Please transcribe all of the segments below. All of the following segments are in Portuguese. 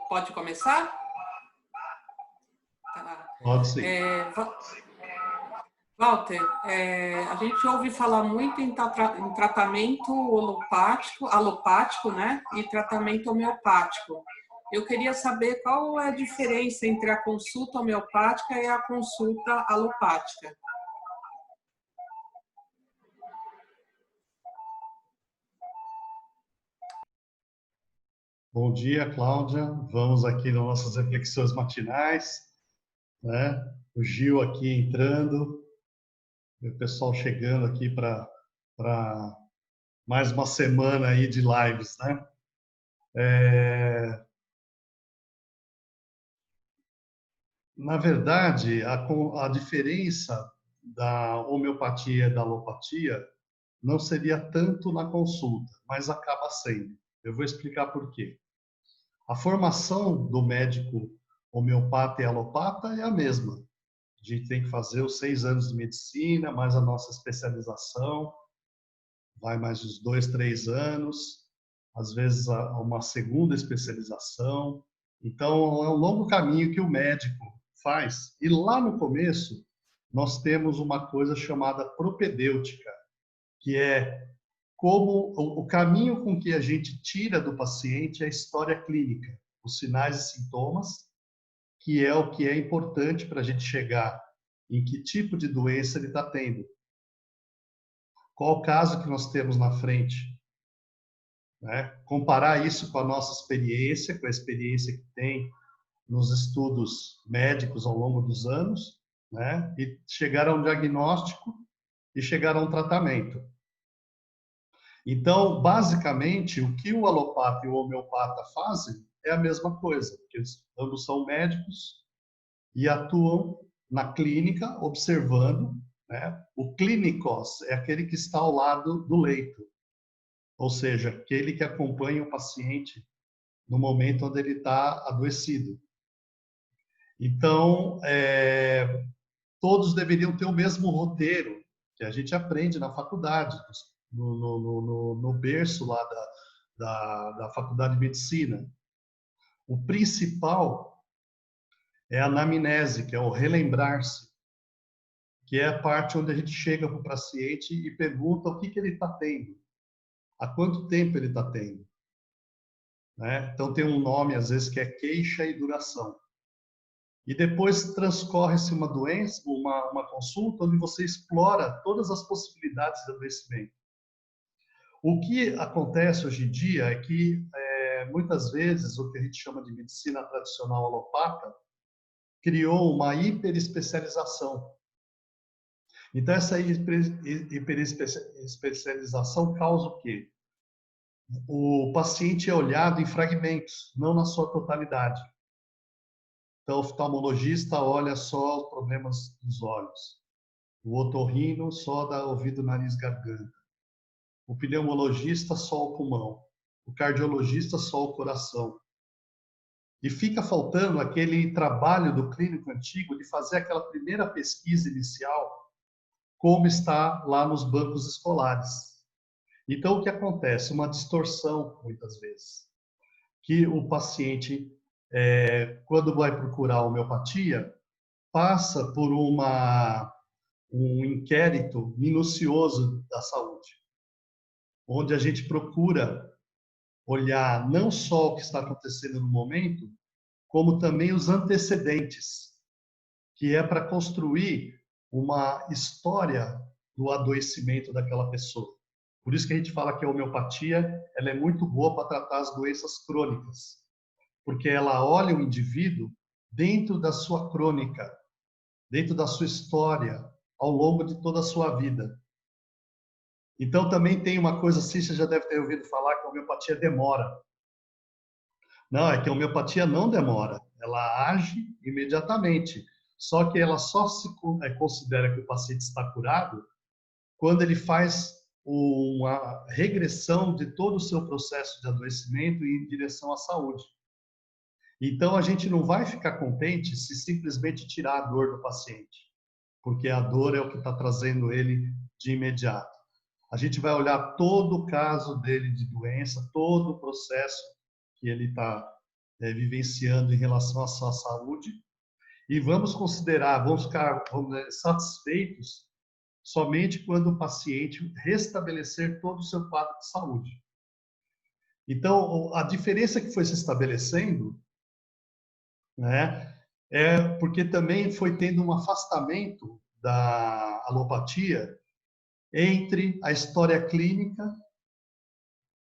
Pode começar? Tá. Pode sim. Walter, a gente ouve falar muito em tratamento alopático, né? E tratamento homeopático. Eu queria saber qual é a diferença entre a consulta homeopática e a consulta alopática. Bom dia, Cláudia. Vamos aqui nas nossas reflexões matinais, né? O Gil aqui entrando, o pessoal chegando aqui para mais uma semana aí de lives, né? Na verdade, a diferença da homeopatia e da alopatia não seria tanto na consulta, mas acaba sendo. Eu vou explicar por quê. A formação do médico homeopata e alopata é a mesma. A gente tem que fazer os 6 anos de medicina, mais a nossa especialização, vai mais uns 2, 3 anos, às vezes uma segunda especialização. Então, é um longo caminho que o médico faz. E lá no começo, nós temos uma coisa chamada propedêutica, que é como o caminho com que a gente tira do paciente a história clínica, os sinais e sintomas, que é o que é importante para a gente chegar em que tipo de doença ele está tendo. Qual o caso que nós temos na frente, né? Comparar isso com a nossa experiência, com a experiência que tem nos estudos médicos ao longo dos anos, né? E chegar a um diagnóstico e chegar a um tratamento. Então, basicamente, o que o alopata e o homeopata fazem é a mesma coisa, porque eles ambos são médicos e atuam na clínica, observando, né? O clínicos é aquele que está ao lado do leito, ou seja, aquele que acompanha o paciente no momento onde ele está adoecido. Então, todos deveriam ter o mesmo roteiro que a gente aprende na faculdade, no berço lá da faculdade de medicina. O principal é a anamnese, que é o relembrar-se, que é a parte onde a gente chega para o paciente e pergunta o que ele está tendo, há quanto tempo ele está tendo. Né? Então, tem um nome, às vezes, que é queixa e duração. E depois transcorre-se uma doença, uma consulta, onde você explora todas as possibilidades de adoecimento. O que acontece hoje em dia é que, muitas vezes, o que a gente chama de medicina tradicional alopata criou uma hiperespecialização. Então, essa hiperespecialização causa o quê? O paciente é olhado em fragmentos, não na sua totalidade. Então, o oftalmologista olha só os problemas dos olhos. O otorrino só da ouvido, nariz, garganta. O pneumologista só o pulmão. O cardiologista só o coração. E fica faltando aquele trabalho do clínico antigo de fazer aquela primeira pesquisa inicial, como está lá nos bancos escolares. Então, o que acontece? Uma distorção, muitas vezes. Que o paciente, quando vai procurar a homeopatia, passa por um inquérito minucioso da saúde, onde a gente procura olhar não só o que está acontecendo no momento, como também os antecedentes, que é para construir uma história do adoecimento daquela pessoa. Por isso que a gente fala que a homeopatia ela é muito boa para tratar as doenças crônicas, porque ela olha o indivíduo dentro da sua crônica, dentro da sua história, ao longo de toda a sua vida. Então, também tem uma coisa assim, você já deve ter ouvido falar que a homeopatia demora. Não, é que a homeopatia não demora, ela age imediatamente. Só que ela só se considera que o paciente está curado quando ele faz uma regressão de todo o seu processo de adoecimento em direção à saúde. Então, a gente não vai ficar contente se simplesmente tirar a dor do paciente, porque a dor é o que está trazendo ele de imediato. A gente vai olhar todo o caso dele de doença, todo o processo que ele está vivenciando em relação à sua saúde, e vamos considerar, vamos ficar satisfeitos somente quando o paciente restabelecer todo o seu quadro de saúde. Então, a diferença que foi se estabelecendo, né, é porque também foi tendo um afastamento da alopatia entre a história clínica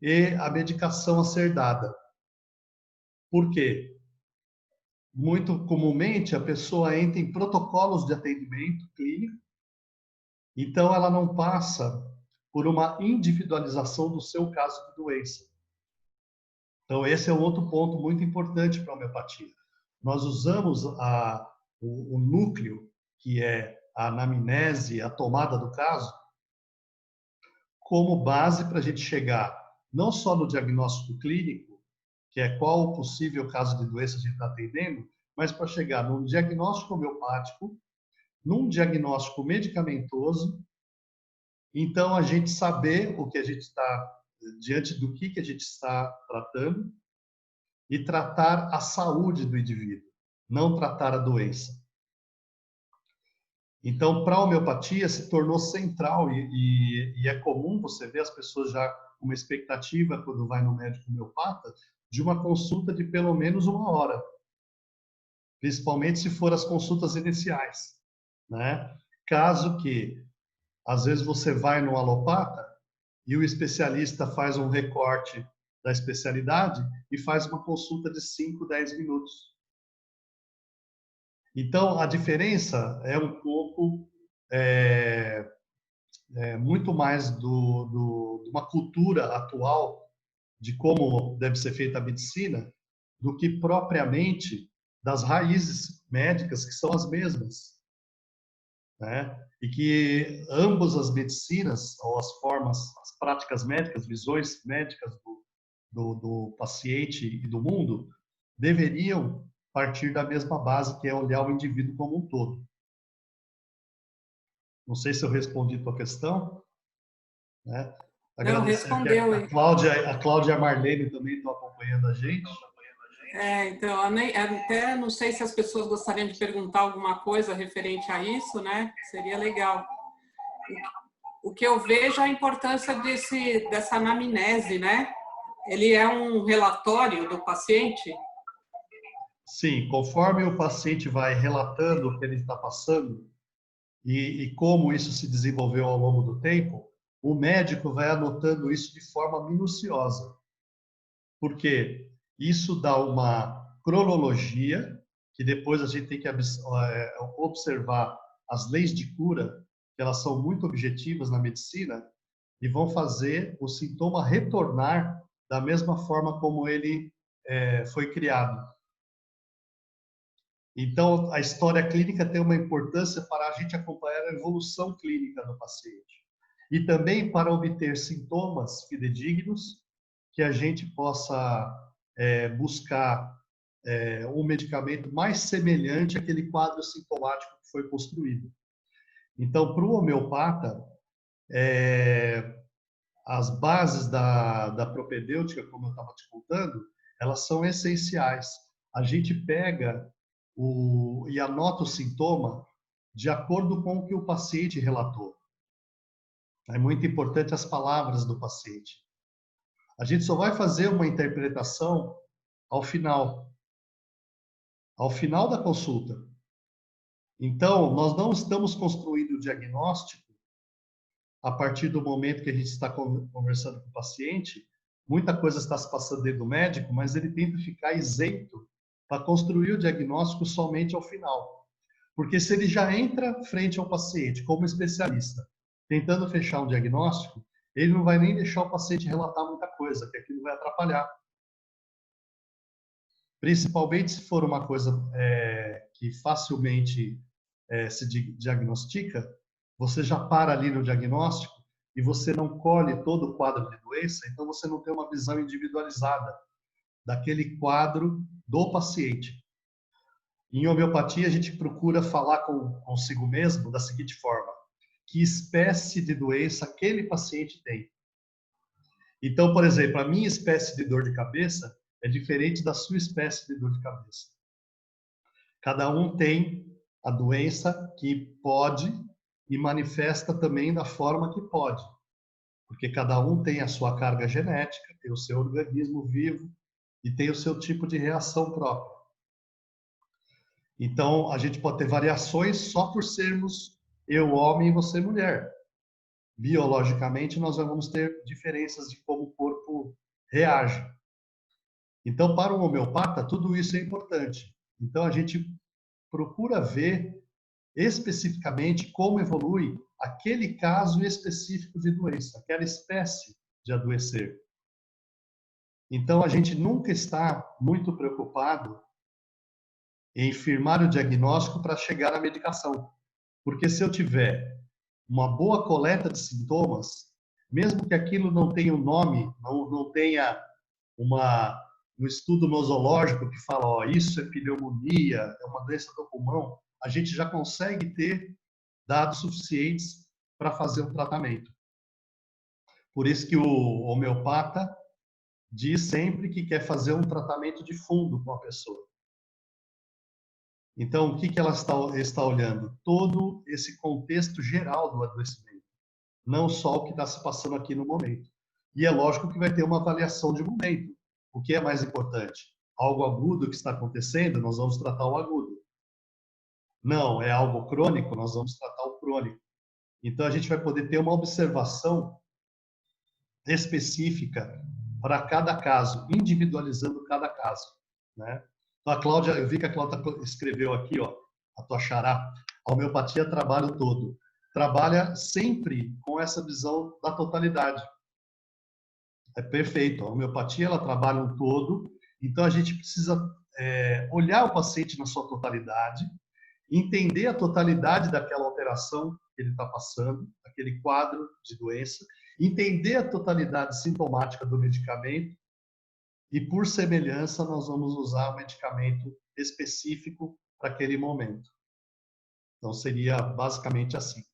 e a medicação a ser dada. Por quê? Muito comumente a pessoa entra em protocolos de atendimento clínico, então ela não passa por uma individualização do seu caso de doença. Então esse é um outro ponto muito importante para a homeopatia. Nós usamos o núcleo, que é a anamnese, a tomada do caso, como base para a gente chegar não só no diagnóstico clínico, que é qual o possível caso de doença a gente está atendendo, mas para chegar num diagnóstico homeopático, num diagnóstico medicamentoso, então a gente saber o que a gente está, diante do que a gente está tratando, e tratar a saúde do indivíduo, não tratar a doença. Então, para a homeopatia se tornou central e é comum você ver as pessoas já com uma expectativa, quando vai no médico homeopata, de uma consulta de pelo menos 1 hora, principalmente se for as consultas iniciais, né? Caso que, às vezes, você vai no alopata e o especialista faz um recorte da especialidade e faz uma consulta de 5, 10 minutos. Então, a diferença é um pouco, muito mais de uma cultura atual de como deve ser feita a medicina, do que propriamente das raízes médicas, que são as mesmas, né? E que ambas as medicinas, ou as formas, as práticas médicas, visões médicas do paciente e do mundo, deveriam partir da mesma base, que é olhar o indivíduo como um todo. Não sei se eu respondi a tua questão, né? Não, Agradecer aqui respondeu. a Cláudia e a Marlene também estão acompanhando a gente. Então, até não sei se as pessoas gostariam de perguntar alguma coisa referente a isso, né? Seria legal. O que eu vejo é a importância dessa anamnese, né? Ele é um relatório do paciente? Sim, conforme o paciente vai relatando o que ele está passando e como isso se desenvolveu ao longo do tempo, o médico vai anotando isso de forma minuciosa. Porque isso dá uma cronologia, que depois a gente tem que observar as leis de cura, que elas são muito objetivas na medicina, e vão fazer o sintoma retornar da mesma forma como ele foi criado. Então, a história clínica tem uma importância para a gente acompanhar a evolução clínica do paciente. E também para obter sintomas fidedignos, que a gente possa buscar um medicamento mais semelhante àquele quadro sintomático que foi construído. Então, para o homeopata, as bases da propedêutica, como eu estava te contando, elas são essenciais. A gente pega e anota o sintoma de acordo com o que o paciente relatou. É muito importante as palavras do paciente. A gente só vai fazer uma interpretação ao final da consulta. Então, nós não estamos construindo o diagnóstico a partir do momento que a gente está conversando com o paciente. Muita coisa está se passando dentro do médico, mas ele tenta ficar isento para construir o diagnóstico somente ao final. Porque se ele já entra frente ao paciente como especialista, tentando fechar um diagnóstico, ele não vai nem deixar o paciente relatar muita coisa, que aquilo vai atrapalhar. Principalmente se for uma coisa que facilmente se diagnostica, você já para ali no diagnóstico e você não colhe todo o quadro de doença, então você não tem uma visão individualizada daquele quadro do paciente. Em homeopatia, a gente procura falar consigo mesmo da seguinte forma: que espécie de doença aquele paciente tem. Então, por exemplo, a minha espécie de dor de cabeça é diferente da sua espécie de dor de cabeça. Cada um tem a doença que pode e manifesta também da forma que pode, porque cada um tem a sua carga genética, tem o seu organismo vivo e tem o seu tipo de reação própria. Então, a gente pode ter variações só por sermos eu homem e você mulher. Biologicamente, nós vamos ter diferenças de como o corpo reage. Então, para o homeopata, tudo isso é importante. Então, a gente procura ver especificamente como evolui aquele caso específico de doença, aquela espécie de adoecer. Então, a gente nunca está muito preocupado em firmar o diagnóstico para chegar à medicação. Porque se eu tiver uma boa coleta de sintomas, mesmo que aquilo não tenha um nome, não tenha um estudo nosológico que fala, ó, isso é pneumonia, é uma doença do pulmão, a gente já consegue ter dados suficientes para fazer um tratamento. Por isso que o homeopata diz sempre que quer fazer um tratamento de fundo com a pessoa. Então, o que ela está olhando? Todo esse contexto geral do adoecimento, não só o que está se passando aqui no momento. E é lógico que vai ter uma avaliação de momento. O que é mais importante? Algo agudo que está acontecendo, nós vamos tratar o agudo. Não, é algo crônico, nós vamos tratar o crônico. Então, a gente vai poder ter uma observação específica para cada caso, individualizando cada caso, né? Então, a Cláudia, eu vi que a Cláudia escreveu aqui, ó, a tua xará, a homeopatia trabalha o todo. Trabalha sempre com essa visão da totalidade. É perfeito. A homeopatia, ela trabalha um todo, então a gente precisa olhar o paciente na sua totalidade, entender a totalidade daquela alteração que ele está passando, aquele quadro de doença, entender a totalidade sintomática do medicamento e, por semelhança, nós vamos usar um medicamento específico para aquele momento. Então, seria basicamente assim.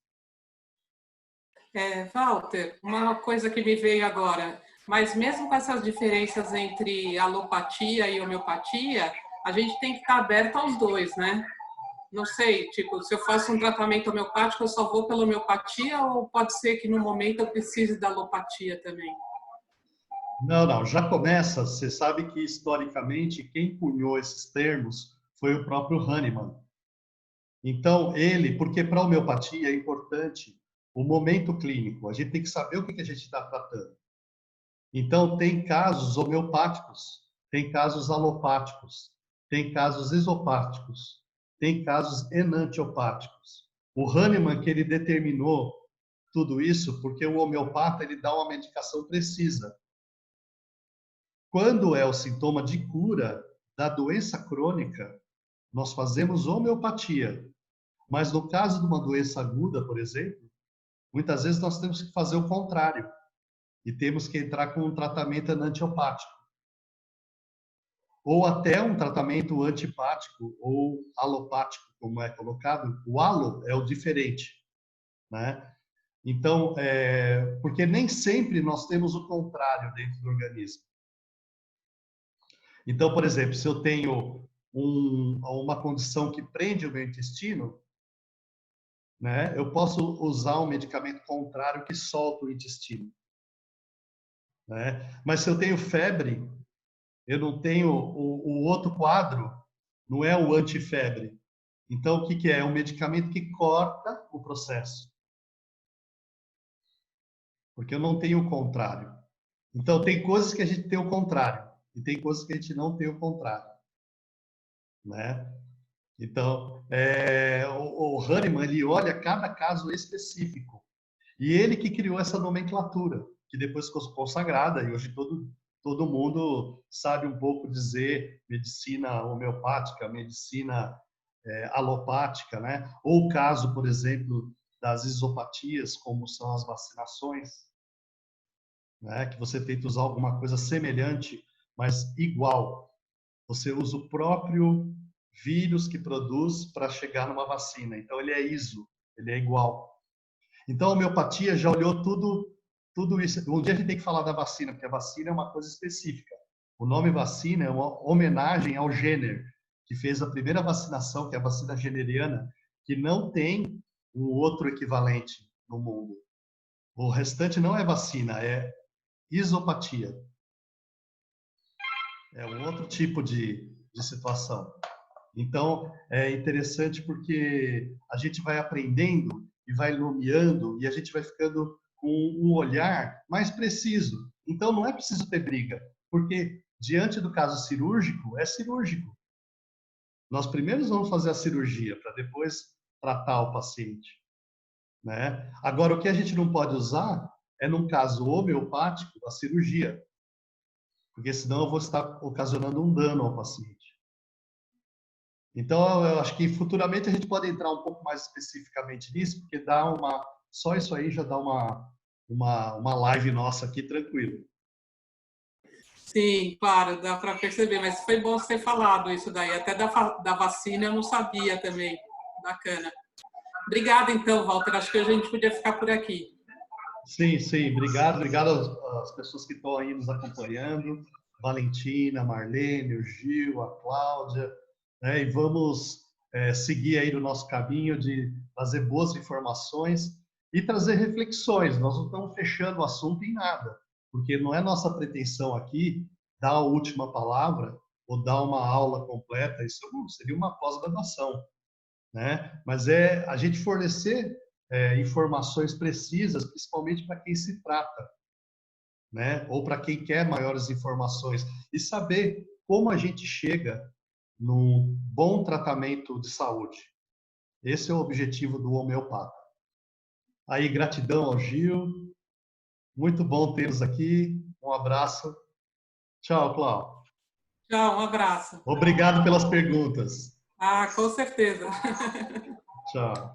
Walter, uma coisa que me veio agora, mas mesmo com essas diferenças entre alopatia e homeopatia, a gente tem que estar aberto aos dois, né? Não sei, tipo, se eu faço um tratamento homeopático, eu só vou pela homeopatia ou pode ser que no momento eu precise da alopatia também? Não, já começa, você sabe que historicamente quem cunhou esses termos foi o próprio Hahnemann. Então, porque para a homeopatia é importante o momento clínico, a gente tem que saber o que a gente está tratando. Então, tem casos homeopáticos, tem casos alopáticos, tem casos isopáticos, tem casos enantiopáticos. O Hahnemann, que ele determinou tudo isso porque o homeopata ele dá uma medicação precisa. Quando é o sintoma de cura da doença crônica, nós fazemos homeopatia. Mas no caso de uma doença aguda, por exemplo, muitas vezes nós temos que fazer o contrário e temos que entrar com um tratamento antiopático. Ou até um tratamento antipático ou alopático, como é colocado. O alo é o diferente, né? Então, porque nem sempre nós temos o contrário dentro do organismo. Então, por exemplo, se eu tenho uma condição que prende o meu intestino, né, eu posso usar um medicamento contrário que solta o intestino. Né? Mas se eu tenho febre, eu não tenho o outro quadro, não é o antifebre. Então, o que é? É um medicamento que corta o processo. Porque eu não tenho o contrário. Então, tem coisas que a gente tem o contrário. E tem coisas que a gente não tem o contrário. Né? Então, o Hahnemann, ele olha cada caso específico. E ele que criou essa nomenclatura, que depois ficou consagrada, e hoje todo mundo sabe um pouco dizer medicina homeopática, medicina alopática, né? Ou o caso, por exemplo, das isopatias, como são as vacinações, né? Que você tenta usar alguma coisa semelhante, mas igual. Você usa o próprio vírus que produz para chegar numa vacina. Então, ele é iso, ele é igual. Então, a homeopatia já olhou tudo isso. Um dia a gente tem que falar da vacina, porque a vacina é uma coisa específica. O nome vacina é uma homenagem ao Jenner, que fez a primeira vacinação, que é a vacina jenneriana, que não tem um outro equivalente no mundo. O restante não é vacina, é isopatia. É um outro tipo de situação. Então, é interessante porque a gente vai aprendendo e vai nomeando e a gente vai ficando com um olhar mais preciso. Então, não é preciso ter briga, porque diante do caso cirúrgico, é cirúrgico. Nós primeiro vamos fazer a cirurgia para depois tratar o paciente, né? Agora, o que a gente não pode usar é, num caso homeopático, a cirurgia, porque senão eu vou estar ocasionando um dano ao paciente. Então, eu acho que futuramente a gente pode entrar um pouco mais especificamente nisso, porque só isso aí já dá uma live nossa aqui tranquilo. Sim, claro, dá para perceber, mas foi bom você ter falado isso daí. Até da vacina eu não sabia também. Bacana. Obrigada, então, Walter. Acho que a gente podia ficar por aqui. Sim, sim. Obrigado às pessoas que estão aí nos acompanhando. Valentina, Marlene, o Gil, a Cláudia, né? E vamos seguir aí no nosso caminho de trazer boas informações e trazer reflexões. Nós não estamos fechando o assunto em nada, porque não é nossa pretensão aqui dar a última palavra ou dar uma aula completa. Isso seria uma pós-graduação, né? Mas é a gente fornecer informações precisas, principalmente para quem se trata, né? Ou para quem quer maiores informações e saber como a gente chega num bom tratamento de saúde. Esse é o objetivo do homeopata. Aí, gratidão ao Gil. Muito bom tê-los aqui. Um abraço. Tchau, Cláudio. Tchau, um abraço. Obrigado pelas perguntas. Ah, com certeza. Tchau.